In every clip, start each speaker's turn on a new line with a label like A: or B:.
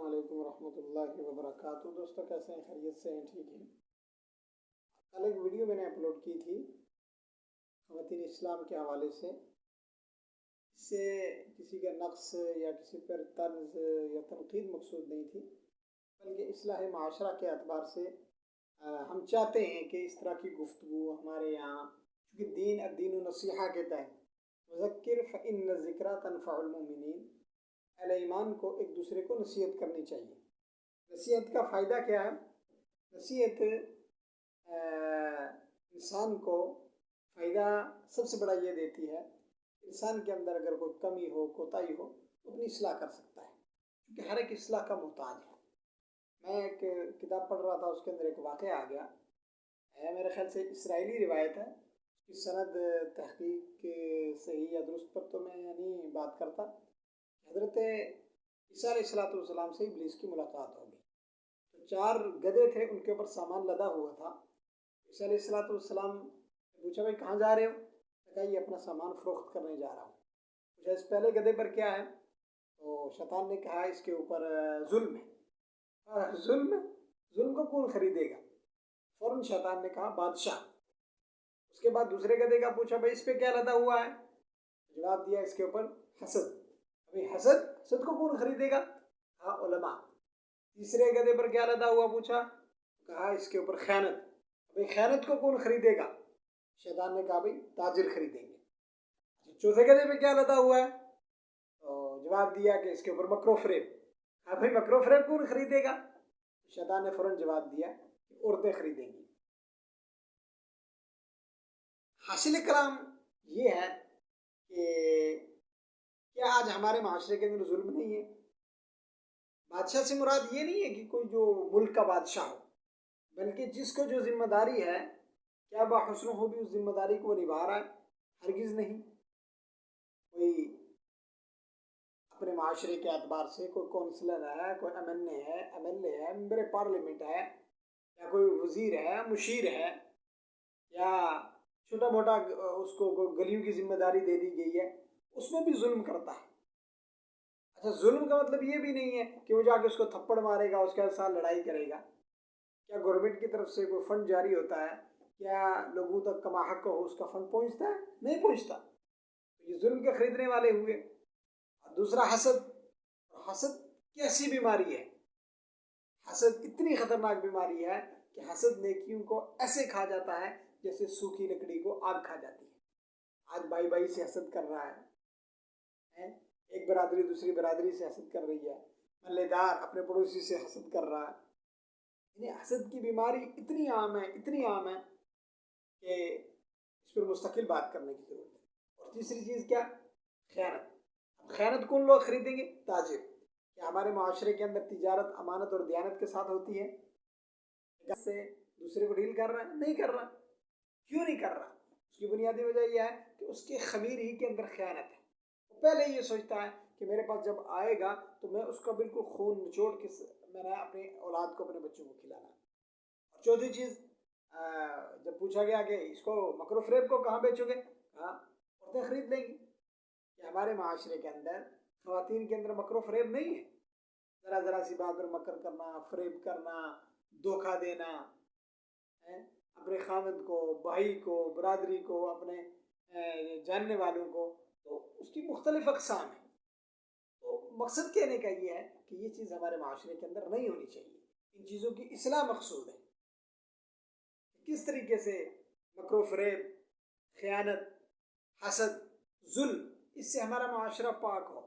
A: علیکم ورحمۃ اللہ وبرکاتہ۔ دوستوں کیسے ہیں؟ خیریت سے ہیں؟ ٹھیک ہیں؟ کل ایک ویڈیو میں نے اپلوڈ کی تھی خواتین اسلام کے حوالے سے۔ اس سے کسی کا نقص یا کسی پر طنز یا تنقید مقصود نہیں تھی، بلکہ اصلاح معاشرہ کے اعتبار سے ہم چاہتے ہیں کہ اس طرح کی گفتگو ہمارے یہاں، کیونکہ دین الدین نصیحہ کے تحت مذکر فإن الذکریٰ تنفع المؤمنین، اہل ایمان کو ایک دوسرے کو نصیحت کرنی چاہیے۔ نصیحت کا فائدہ کیا ہے؟ نصیحت انسان کو فائدہ سب سے بڑا یہ دیتی ہے، انسان کے اندر اگر کوئی کمی ہو، کوتاہی ہو، تو اپنی اصلاح کر سکتا ہے، کیونکہ ہر ایک اصلاح کا محتاج ہے۔ میں ایک کتاب پڑھ رہا تھا، اس کے اندر ایک واقعہ آ گیا ہے، میرے خیال سے اسرائیلی روایت ہے، اس کی سند تحقیق صحیح یا درست پر تو میں نہیں بات کرتا۔ حضرت عیسیٰ علیہ السلام سے ابلیس کی ملاقات ہوگی، تو 4 گدھے تھے، ان کے اوپر سامان لدا ہوا تھا۔ عیسیٰ علیہ السلام نے پوچھا بھائی کہاں جا رہے ہو؟ کہا یہ اپنا سامان فروخت کرنے جا رہا ہوں۔ پوچھا اس پہلے گدھے پر کیا ہے؟ تو شیطان نے کہا اس کے اوپر ظلم ہے۔ ظلم ہے؟ ظلم کو کون خریدے گا؟ فوراً شیطان نے کہا بادشاہ۔ اس کے بعد دوسرے گدھے کا پوچھا بھائی اس پہ کیا لدا ہوا ہے؟ جواب دیا اس کے اوپر حسد۔ ابھی حسد کو کون خریدے گا؟ کہا علماء۔ تیسرے گدھے پر کیا لدا ہوا پوچھا؟ کہا اس کے اوپر خیانت۔ ابھی خیانت کو کون خریدے گا؟ شیطان نے کہا بھائی تاجر خریدیں گے۔ چوتھے گدھے پہ کیا لدا ہوا ہے؟ تو جواب دیا کہ اس کے اوپر مکر و فریب۔ کہا بھائی مکر و فریب کون خریدے گا؟ شیطان نے فوراً جواب دیا کہ عورتیں خریدیں گی۔ حاصل کلام یہ ہے کہ کیا آج ہمارے معاشرے کے اندر ظلم نہیں ہے؟ بادشاہ سے مراد یہ نہیں ہے کہ کوئی جو ملک کا بادشاہ ہو، بلکہ جس کو جو ذمہ داری ہے، کیا باحسن ہو بھی اس ذمہ داری کو نبھا رہا ہے؟ ہرگز نہیں۔ کوئی اپنے معاشرے کے اعتبار سے کوئی کونسلر ہے، کوئی ایم ایل اے ہے، ممبر پارلیمنٹ ہے، یا کوئی وزیر ہے، مشیر ہے، یا چھوٹا موٹا اس کو گلیوں کی ذمہ داری دے دی گئی ہے، اس میں بھی ظلم کرتا ہے۔ اچھا، ظلم کا مطلب یہ بھی نہیں ہے کہ وہ جا کے اس کو تھپڑ مارے گا، اس کے ساتھ لڑائی کرے گا۔ کیا گورنمنٹ کی طرف سے کوئی فنڈ جاری ہوتا ہے؟ کیا لوگوں تک کما حق ہو اس کا فنڈ پہنچتا ہے؟ نہیں پہنچتا۔ یہ ظلم کے خریدنے والے ہوئے۔ دوسرا حسد۔ حسد کیسی بیماری ہے؟ حسد اتنی خطرناک بیماری ہے کہ حسد نیکیوں کو ایسے کھا جاتا ہے جیسے سوکھی لکڑی کو آگ کھا جاتی ہے۔ آج بھائی بھائی سے حسد کر رہا ہے، ایک برادری دوسری برادری سے حسد کر رہی ہے، محلے دار اپنے پڑوسی سے حسد کر رہا ہے۔ یعنی حسد کی بیماری اتنی عام ہے کہ اس پر مستقل بات کرنے کی ضرورت ہے۔ اور تیسری چیز کیا؟ خیانت۔ خیانت کون لوگ خریدیں گے؟ تاجر۔ کیا ہمارے معاشرے کے اندر تجارت امانت اور دیانت کے ساتھ ہوتی ہے؟ سے دوسرے کو ڈیل کر رہا ہے؟ نہیں کر رہا۔ کیوں نہیں کر رہا؟ اس کی بنیادی وجہ یہ ہے کہ اس کے خمیر ہی کے اندر خیانت ہے۔ وہ پہلے یہ سوچتا ہے کہ میرے پاس جب آئے گا تو میں اس کا بالکل خون نچوڑ کے میں نے اپنی اولاد کو، اپنے بچوں کو کھلانا۔ اور چوتھی چیز، جب پوچھا گیا کہ اس کو مکر و فریب کو کہاں بیچو گے؟ کہا عورتیں خرید لیں گی۔ کہ ہمارے معاشرے کے اندر خواتین کے اندر مکر و فریب نہیں ہے؟ ذرا سی بات پر مکر کرنا، فریب کرنا، دھوکہ دینا، اپنے خامد کو، بھائی کو، برادری کو، اپنے جاننے والوں کو، تو اس کی مختلف اقسام ہیں۔ تو مقصد کہنے کا یہ ہے کہ یہ چیز ہمارے معاشرے کے اندر نہیں ہونی چاہیے۔ ان چیزوں کی اصلاح مقصود ہے۔ کس طریقے سے مکر و فریب، خیانت، حسد، ظلم، اس سے ہمارا معاشرہ پاک ہو۔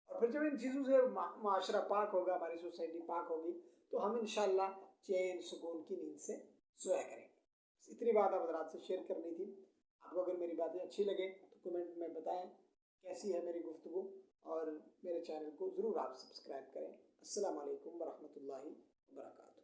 A: اور پھر جب ان چیزوں سے معاشرہ پاک ہوگا، ہماری سوسائٹی پاک ہوگی، تو ہم انشاءاللہ چین سکون کی نیند سے سویا کریں گے۔ اتنی بات آپ حضرات سے شیئر کرنی تھی۔ آپ کو اگر میری باتیں اچھی لگیں تو کمنٹ میں بتائیں کیسی ہے میری گفتگو، اور میرے چینل کو ضرور آپ سبسکرائب کریں۔ السلام علیکم ورحمۃ اللہ وبرکاتہ۔